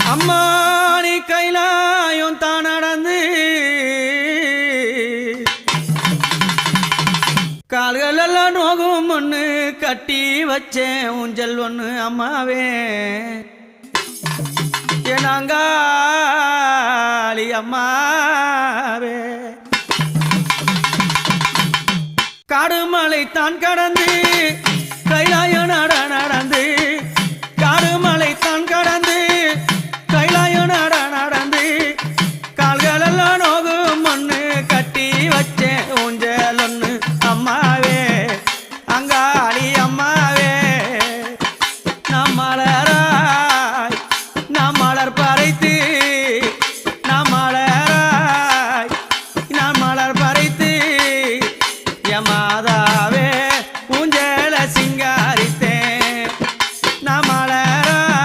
அம்மா நீ கைலாயம் தான் நடந்து கால்கள் எல்லாம் நோகும் ஒன்று கட்டி வச்சேன் ஊஞ்சல் ஒன்று அம்மாவே ஏனாங்காளி அம்மாவே காடுமலை தான் கடந்து